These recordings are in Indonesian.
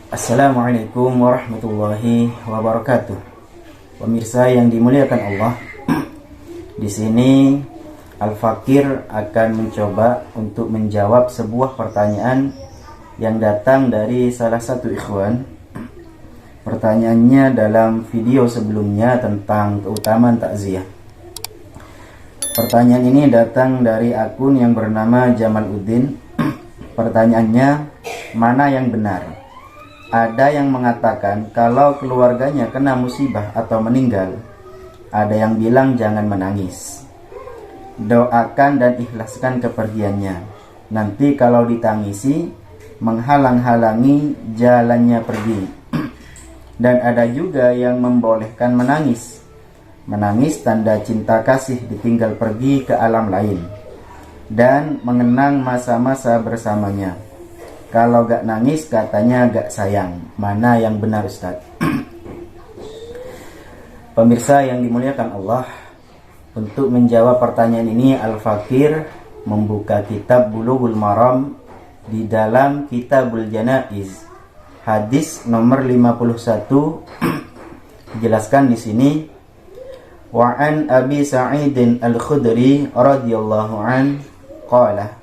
Assalamualaikum warahmatullahi wabarakatuh. Pemirsa yang dimuliakan Allah, di sini Al-Fakir akan mencoba untuk menjawab sebuah pertanyaan yang datang dari salah satu ikhwan. Pertanyaannya dalam video sebelumnya tentang keutamaan takziah. Pertanyaan ini datang dari akun yang bernama Jamaluddin. Pertanyaannya, mana yang benar? Ada yang mengatakan kalau keluarganya kena musibah atau meninggal. Ada yang bilang jangan menangis, doakan dan ikhlaskan kepergiannya. Nanti kalau ditangisi, menghalang-halangi jalannya pergi. Dan ada juga yang membolehkan menangis. Menangis tanda cinta kasih ditinggal pergi ke alam lain, dan mengenang masa-masa bersamanya. Kalau gak nangis katanya gak sayang. Mana yang benar, Ustaz? Pemirsa yang dimuliakan Allah, untuk menjawab pertanyaan ini Al-Fakir membuka kitab Bulughul Maram di dalam Kitabul Janaiz, hadis nomor 51. Dijelaskan di sini, wa an Abi Sa'idin Al-Khudri radhiyallahu an qala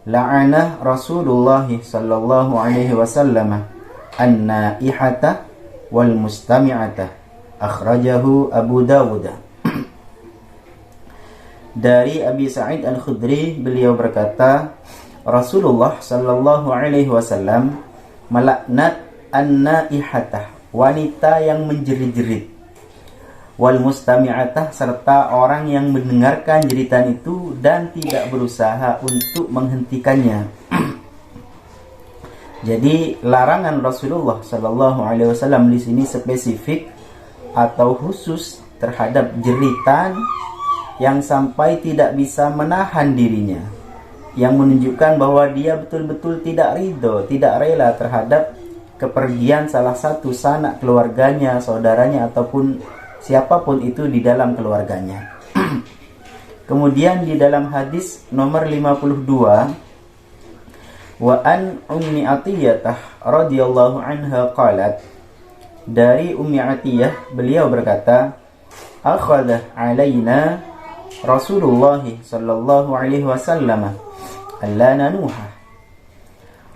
la'ana Rasulullah sallallahu alaihi wasallam an-naihata wal mustami'ata, akhrajahu Abu Dawud. Dari Abi Sa'id Al-Khudri, beliau berkata, Rasulullah sallallahu alaihi wasallam melaknat an-naihata, wanita yang menjerit-jerit, wal mustami'atah, serta orang yang mendengarkan jeritan itu dan tidak berusaha untuk menghentikannya. Jadi larangan Rasulullah Shallallahu Alaihi Wasallam di sini spesifik atau khusus terhadap jeritan yang sampai tidak bisa menahan dirinya, yang menunjukkan bahwa dia betul-betul tidak ridho, tidak rela terhadap kepergian salah satu sanak keluarganya, saudaranya, ataupun siapapun itu di dalam keluarganya. Kemudian di dalam hadis nomor 52, wa an Ummi Atiyah radhiyallahu anha qalat, dari Ummi Atiyah beliau berkata, akhadha alaina Rasulullah sallallahu alaihi wasallam alla nanuha.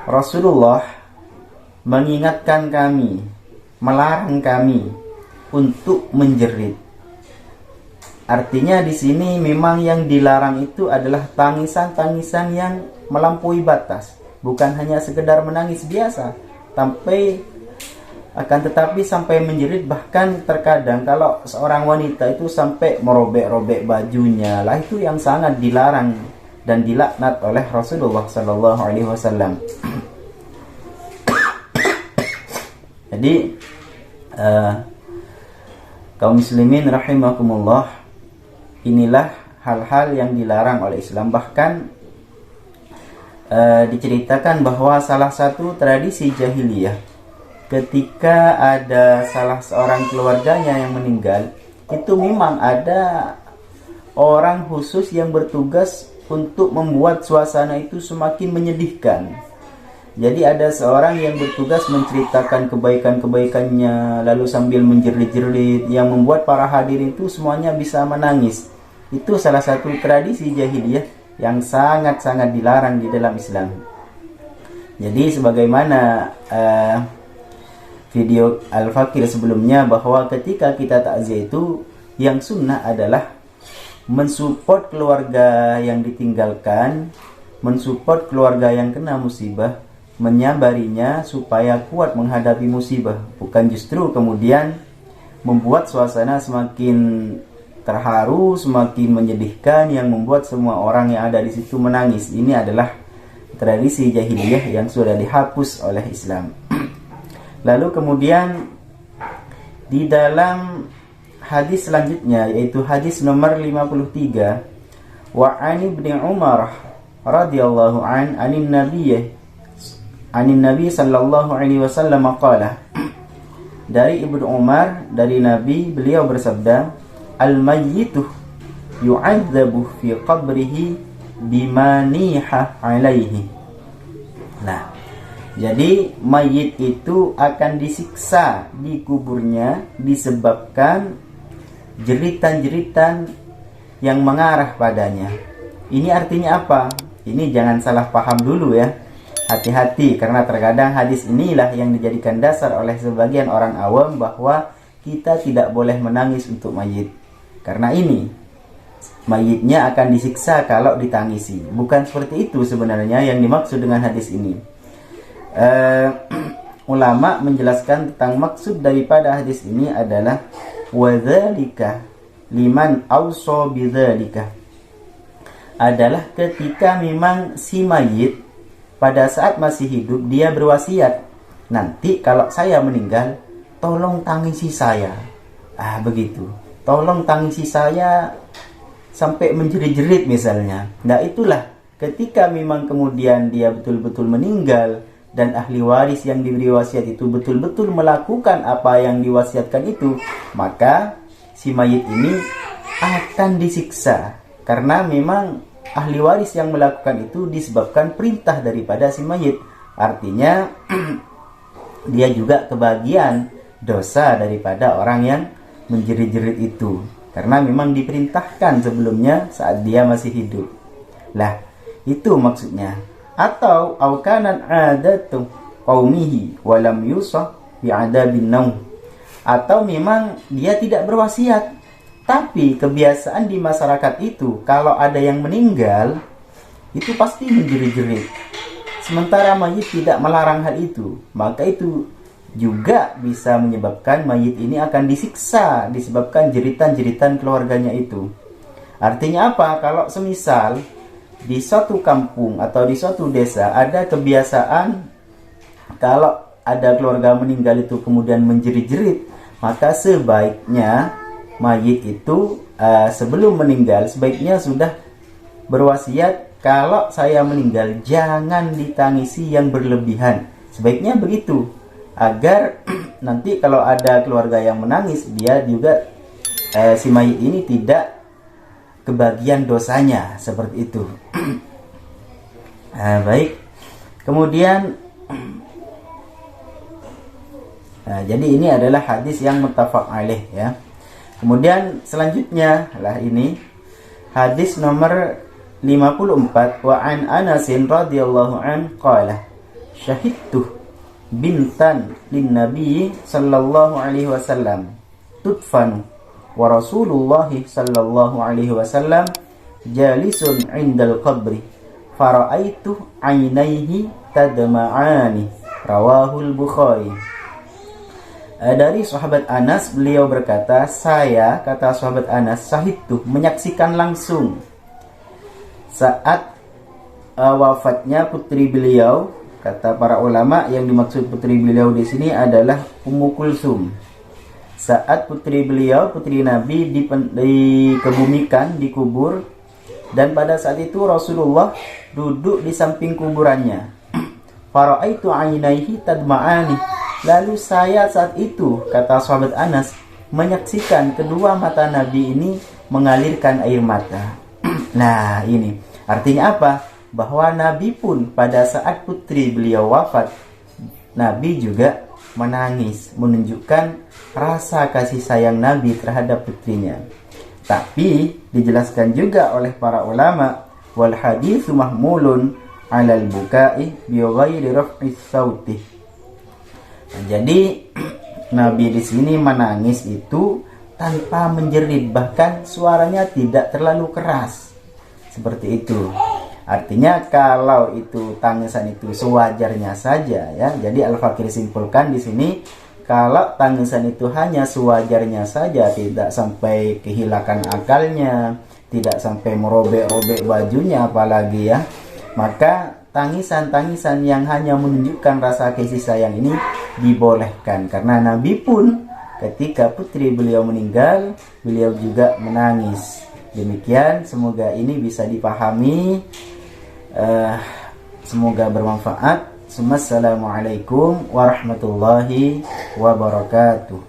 Rasulullah mengingatkan kami, melarang kami untuk menjerit. Artinya di sini memang yang dilarang itu adalah tangisan-tangisan yang melampaui batas, bukan hanya sekedar menangis biasa, akan tetapi sampai menjerit. Bahkan terkadang kalau seorang wanita itu sampai merobek-robek bajunya, lah itu yang sangat dilarang dan dilaknat oleh Rasulullah sallallahu alaihi wasallam. Jadi kaum muslimin rahimakumullah, inilah hal-hal yang dilarang oleh Islam. Bahkan diceritakan bahwa salah satu tradisi jahiliyah, ketika ada salah seorang keluarganya yang meninggal, itu memang ada orang khusus yang bertugas untuk membuat suasana itu semakin menyedihkan. Jadi ada seorang yang bertugas menceritakan kebaikan-kebaikannya, lalu sambil menjerit-jerit, yang membuat para hadirin itu semuanya bisa menangis. Itu salah satu tradisi jahiliyah yang sangat-sangat dilarang di dalam Islam. Jadi sebagaimana video Al-Fakir sebelumnya, bahwa ketika kita takziah itu yang sunnah adalah mensupport keluarga yang ditinggalkan, mensupport keluarga yang kena musibah, menyabarinya supaya kuat menghadapi musibah, bukan justru kemudian membuat suasana semakin terharu, semakin menyedihkan, yang membuat semua orang yang ada di situ menangis. Ini adalah tradisi jahiliyah yang sudah dihapus oleh Islam. Lalu kemudian di dalam hadis selanjutnya, yaitu hadis nomor 53, wa ani ibn Umar radhiyallahu an anin Nabi sallallahu alaihi wasallam qala, dari Ibnu Umar, dari Nabi, beliau bersabda, al-mayyitu yu'adzabu fi qabrihi bima niha alaihi. Nah, Jadi mayit itu akan disiksa di kuburnya disebabkan jeritan-jeritan yang mengarah padanya. Ini artinya apa? Ini jangan salah paham dulu ya. Hati-hati, karena terkadang hadis inilah yang dijadikan dasar oleh sebagian orang awam bahwa kita tidak boleh menangis untuk mayit. Karena ini, mayitnya akan disiksa kalau ditangisi. Bukan seperti itu sebenarnya yang dimaksud dengan hadis ini. Ulama menjelaskan tentang maksud daripada hadis ini adalah wadzalika liman awsa bidzalika, adalah ketika memang si mayit pada saat masih hidup dia berwasiat, nanti kalau saya meninggal tolong tangisi saya. Begitu. Tolong tangisi saya sampai menjerit-jerit misalnya. Nah, itulah ketika memang kemudian dia betul-betul meninggal dan ahli waris yang diberi wasiat itu betul-betul melakukan apa yang diwasiatkan itu, maka si mayit ini akan disiksa. Karena memang ahli waris yang melakukan itu disebabkan perintah daripada si mayit. Artinya dia juga kebagian dosa daripada orang yang menjerit-jerit itu. Karena memang diperintahkan sebelumnya saat dia masih hidup. Lah, itu maksudnya. Atau aukanan adatu qaumihi walam yusah bi'adabin naum. Atau memang dia tidak berwasiat, tapi kebiasaan di masyarakat itu kalau ada yang meninggal itu pasti menjerit-jerit. Sementara mayit tidak melarang hal itu, maka itu juga bisa menyebabkan mayit ini akan disiksa disebabkan jeritan-jeritan keluarganya itu. Artinya apa? Kalau semisal di suatu kampung atau di suatu desa ada kebiasaan kalau ada keluarga meninggal itu kemudian menjerit-jerit, maka sebaiknya mayit itu sebelum meninggal sebaiknya sudah berwasiat, kalau saya meninggal jangan ditangisi yang berlebihan. Sebaiknya begitu, agar nanti kalau ada keluarga yang menangis, dia juga si mayit ini tidak kebagian dosanya, seperti itu. Baik. Kemudian jadi ini adalah hadis yang muttafaq alaih ya. Kemudian selanjutnya lah ini hadis nomor 54, wa an Anas radhiyallahu an qala syahidtu bintan lin nabi sallallahu alaihi wasallam tudfanu wa Rasulullah sallallahu alaihi wasallam jalisun indal qabri fara'aitu ainaihi tadma'ani, rawahul Bukhari. Dari sahabat Anas, beliau berkata, saya, kata sahabat Anas, syahidtu, menyaksikan langsung saat wafatnya putri beliau. Kata para ulama, yang dimaksud putri beliau di sini adalah Ummu Kulsum. Saat putri beliau, putri Nabi dikebumikan, dikubur, dan pada saat itu Rasulullah duduk di samping kuburannya. Fara'aitu ainaihi tadma'ani. Lalu saya saat itu, kata sahabat Anas, menyaksikan kedua mata Nabi ini mengalirkan air mata. Nah, ini artinya apa? Bahwa Nabi pun pada saat putri beliau wafat, Nabi juga menangis, menunjukkan rasa kasih sayang Nabi terhadap putrinya. Tapi dijelaskan juga oleh para ulama, wal haditsu mahmulun 'alal bukai bi ghairi raf'is sauti. Jadi Nabi di sini menangis itu tanpa menjerit, bahkan suaranya tidak terlalu keras. Seperti itu. Artinya kalau itu tangisan itu sewajarnya saja ya. Jadi Al-Fakir simpulkan di sini, kalau tangisan itu hanya sewajarnya saja, tidak sampai kehilangan akalnya, tidak sampai merobek-robek bajunya apalagi ya, maka tangisan-tangisan yang hanya menunjukkan rasa kasih sayang ini dibolehkan. Karena Nabi pun ketika putri beliau meninggal, beliau juga menangis. Demikian, semoga ini bisa dipahami, semoga bermanfaat. Assalamualaikum warahmatullahi wabarakatuh.